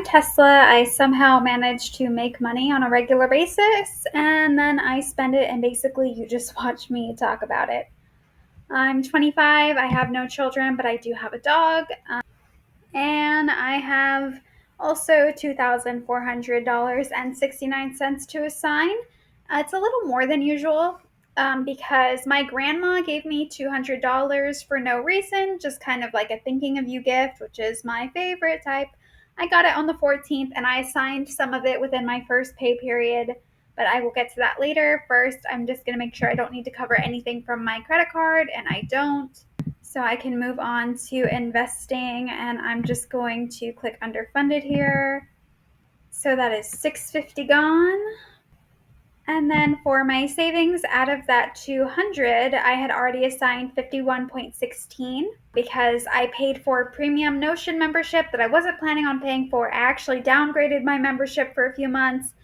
Tesla, I somehow manage to make money on a regular basis, and then I spend it, and basically you just watch me talk about it. I'm 25, I have no children, but I do have a dog, and I have also $2,400.69 to assign. It's a little more than usual because my grandma gave me $200 for no reason, just kind of like a thinking of you gift, which is my favorite type. I got it on the 14th and I assigned some of it within my first pay period, but I will get to that later. First, I'm just going to make sure I don't need to cover anything from my credit card, and I don't. So I can move on to investing, and I'm just going to click underfunded here. So that is $650 gone. And then for my savings, out of that 200, I had already assigned 51.16 because I paid for premium Notion membership that I wasn't planning on paying for. I actually downgraded my membership for a few months.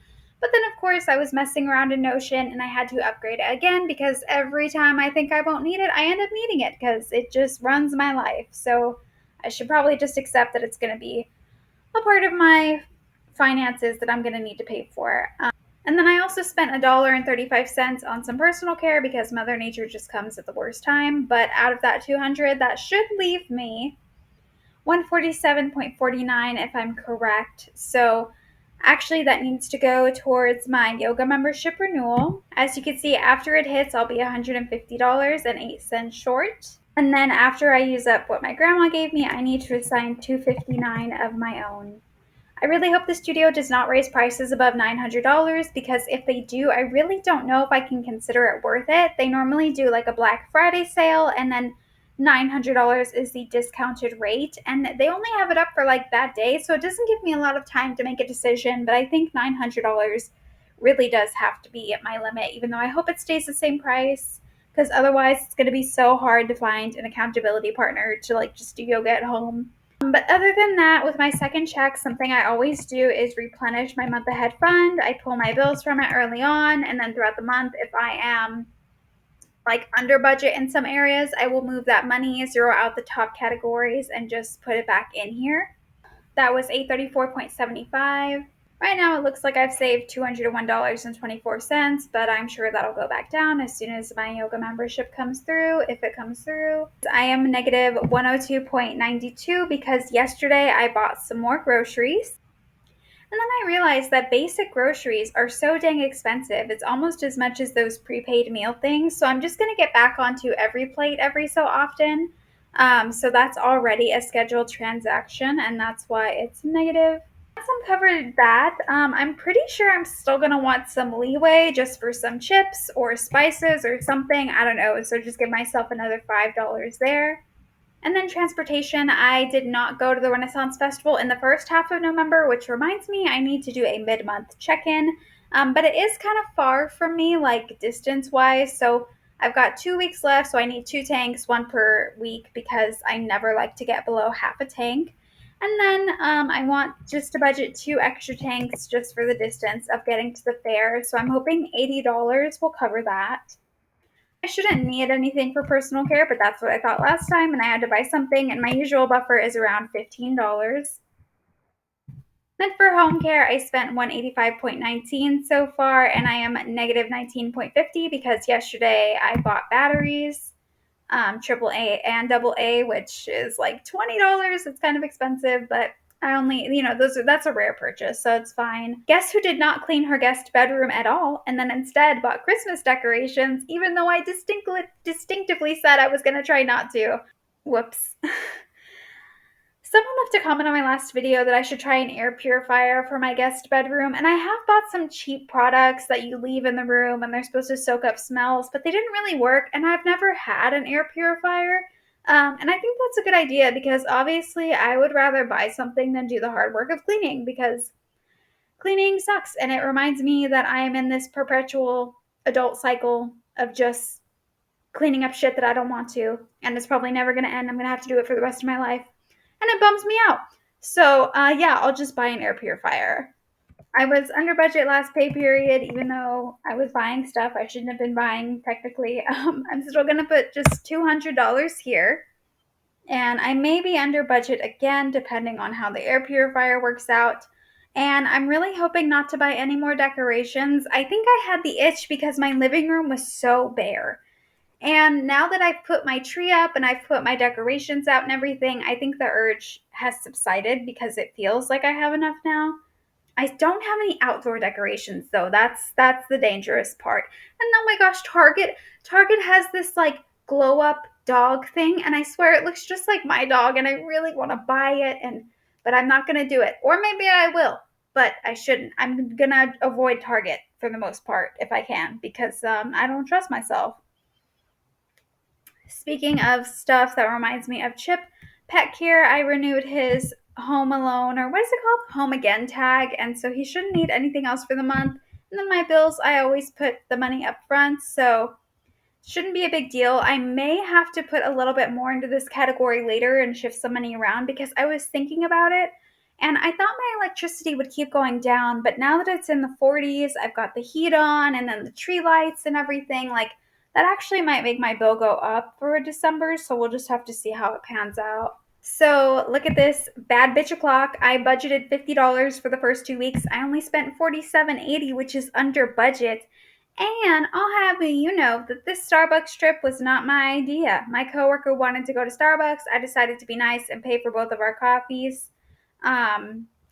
But then, of course, I was messing around in Notion and I had to upgrade it again because every time I think I won't need it, I end up needing it because it just runs my life. So I should probably just accept that it's going to be a part of my finances that I'm going to need to pay for. And then I also spent $1.35 on some personal care because Mother Nature just comes at the worst time. But out of that 200, that should leave me 147.49 if I'm correct. So actually that needs to go towards my yoga membership renewal. As you can see, after it hits, I'll be $150.08 short. And then after I use up what my grandma gave me, I need to assign $259 of my own. I really hope the studio does not raise prices above $900 because if they do, I really don't know if I can consider it worth it. They normally do like a Black Friday sale, and then $900 is the discounted rate, and they only have it up for like that day, so it doesn't give me a lot of time to make a decision, but I think $900 really does have to be at my limit, even though I hope it stays the same price because otherwise it's going to be so hard to find an accountability partner to like just do yoga at home. But other than that, with my second check, something I always do is replenish my month ahead fund. I pull my bills from it early on, and then throughout the month, if I am like under budget in some areas, I will move that money, zero out the top categories, and just put it back in here. That was $834.75. Right now, it looks like I've saved $201.24, but I'm sure that'll go back down as soon as my yoga membership comes through, if it comes through. I am negative 102.92 because yesterday I bought some more groceries. And then I realized that basic groceries are so dang expensive. It's almost as much as those prepaid meal things. So I'm just going to get back onto every plate every so often. So that's already a scheduled transaction, and that's why it's negative. Once I'm covered that, I'm pretty sure I'm still going to want some leeway just for some chips or spices or something. I don't know. So just give myself another $5 there. And then transportation, I did not go to the Renaissance Festival in the first half of November, which reminds me I need to do a mid-month check-in. But it is kind of far from me, like distance-wise. So I've got 2 weeks left, so I need 2 tanks, 1 per week, because I never like to get below half a tank. And then I want just to budget 2 extra tanks just for the distance of getting to the fair. So I'm hoping $80 will cover that. I shouldn't need anything for personal care, but that's what I thought last time, and I had to buy something, and my usual buffer is around $15. Then for home care, I spent $185.19 so far, and I am negative $19.50 because yesterday I bought batteries, AAA and double A, which is like $20. It's kind of expensive, but I only, that's a rare purchase, so it's fine. Guess who did not clean her guest bedroom at all, and then instead bought Christmas decorations, even though I distinctively said I was going to try not to. Whoops. Someone left a comment on my last video that I should try an air purifier for my guest bedroom, and I have bought some cheap products that you leave in the room and they're supposed to soak up smells, but they didn't really work, and I've never had an air purifier. And I think that's a good idea because obviously I would rather buy something than do the hard work of cleaning because cleaning sucks, and it reminds me that I am in this perpetual adult cycle of just cleaning up shit that I don't want to, and it's probably never going to end. I'm going to have to do it for the rest of my life. And it bums me out. So, yeah, I'll just buy an air purifier. I was under budget last pay period, even though I was buying stuff I shouldn't have been buying technically. I'm still going to put just $200 here. And I may be under budget again depending on how the air purifier works out. And I'm really hoping not to buy any more decorations. I think I had the itch because my living room was so bare. And now that I've put my tree up and I've put my decorations out and everything, I think the urge has subsided because it feels like I have enough now. I don't have any outdoor decorations though. That's the dangerous part. And oh my gosh, Target has this like glow up dog thing, and I swear it looks just like my dog, and I really want to buy it, and but I'm not gonna do it. Or maybe I will, but I shouldn't. I'm gonna avoid Target for the most part if I can because I don't trust myself. Speaking of stuff that reminds me of Chip, Pet Care, I renewed his Home Alone, or what is it called? Home Again tag, and so he shouldn't need anything else for the month. And then my bills, I always put the money up front, so shouldn't be a big deal. I may have to put a little bit more into this category later and shift some money around because I was thinking about it and I thought my electricity would keep going down, but now that it's in the 40s, I've got the heat on and then the tree lights and everything, like that actually might make my bill go up for December, so we'll just have to see how it pans out. So look at this bad bitch o'clock. I budgeted $50 for the first 2 weeks. I only spent $47.80, which is under budget. And I'll have you know that this Starbucks trip was not my idea. My coworker wanted to go to Starbucks. I decided to be nice and pay for both of our coffees.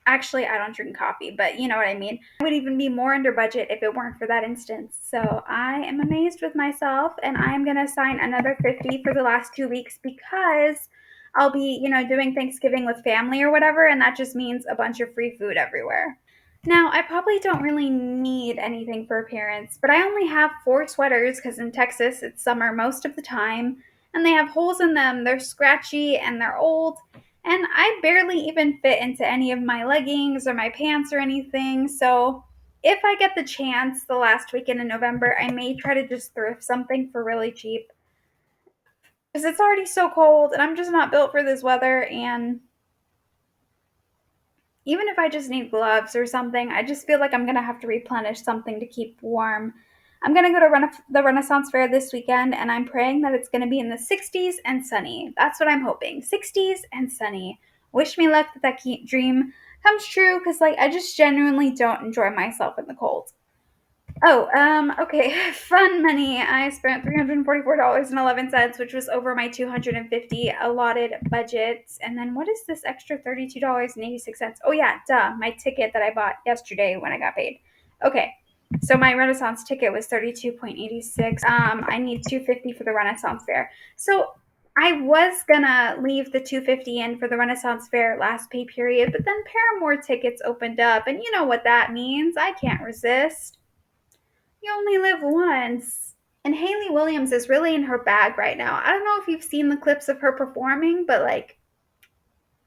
Actually, I don't drink coffee, but you know what I mean. I would even be more under budget if it weren't for that instance. So I am amazed with myself, and I am gonna assign another 50 for the last 2 weeks because I'll be, doing Thanksgiving with family or whatever, and that just means a bunch of free food everywhere. Now, I probably don't really need anything for appearance, but I only have 4 sweaters because in Texas it's summer most of the time, and they have holes in them. They're scratchy and they're old, and I barely even fit into any of my leggings or my pants or anything. So, if I get the chance the last weekend in November, I may try to just thrift something for really cheap because it's already so cold and I'm just not built for this weather. And even if I just need gloves or something, I just feel like I'm gonna have to replenish something to keep warm. I'm gonna go to the Renaissance Fair this weekend, and I'm praying that it's gonna be in the 60s and sunny. That's what I'm hoping. 60s and sunny. Wish me luck that dream comes true, because like I just genuinely don't enjoy myself in the cold. Oh, okay. Fun money. I spent $344.11, which was over my 250 allotted budget. And then what is this extra $32.86? Oh yeah, duh, my ticket that I bought yesterday when I got paid. Okay. So my Renaissance ticket was 32.86. I need 250 for the Renaissance Fair. So I was gonna leave the 250 in for the Renaissance Fair last pay period, but then Paramore tickets opened up, and you know what that means. I can't resist. You only live once. And Hayley Williams is really in her bag right now. I don't know if you've seen the clips of her performing, but like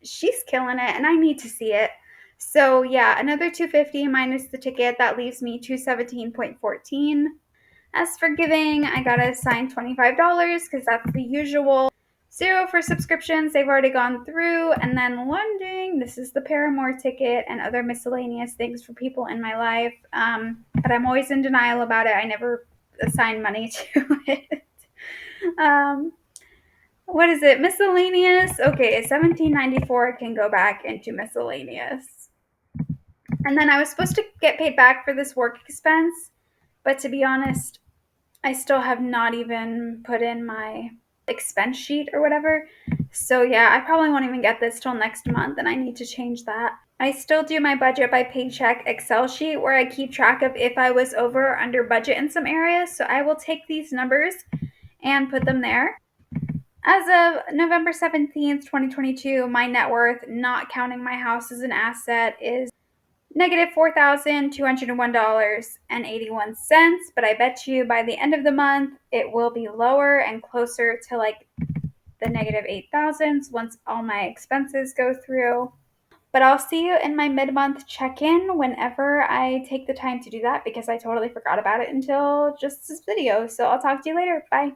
she's killing it and I need to see it. So yeah, another 250 minus the ticket, that leaves me 217.14. As for giving, I gotta assign $25 because that's the usual. 0 for subscriptions, they've already gone through. And then London, this is the Paramore ticket and other miscellaneous things for people in my life. But I'm always in denial about it. I never assign money to it. um, what is it? Miscellaneous? Okay, 1794 can go back into miscellaneous. And then I was supposed to get paid back for this work expense, but to be honest, I still have not even put in my expense sheet or whatever. So yeah, I probably won't even get this till next month, and I need to change that. I still do my budget by paycheck Excel sheet where I keep track of if I was over or under budget in some areas. So I will take these numbers and put them there. As of November 17th, 2022, my net worth, not counting my house as an asset, is negative $4,201.81. But I bet you by the end of the month, it will be lower and closer to like the negative 8,000s once all my expenses go through. But I'll see you in my mid-month check-in whenever I take the time to do that because I totally forgot about it until just this video. So I'll talk to you later. Bye.